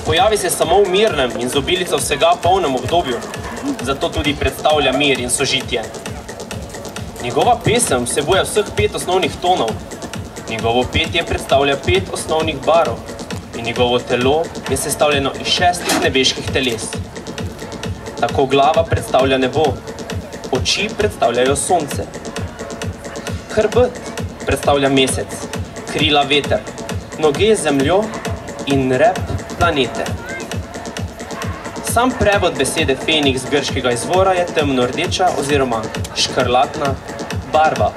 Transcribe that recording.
Pojavi se samo v mirnem in z obilico vsega polnem obdobju, zato tudi predstavlja mir in sožitje. Njegova pesem vsebuje vseh 5 osnovnih tonov, njegovo petje predstavlja 5 osnovnih barv in njegovo telo je sestavljeno iz 6 nebeških teles. Tako glava predstavlja nebo, oči predstavljajo sonce, hrbet predstavlja mesec, krila veter, noge zemljo in rep planete. Sam prevod besede Feniks grškega izvora je temno rdeča oziroma škrlatna barva.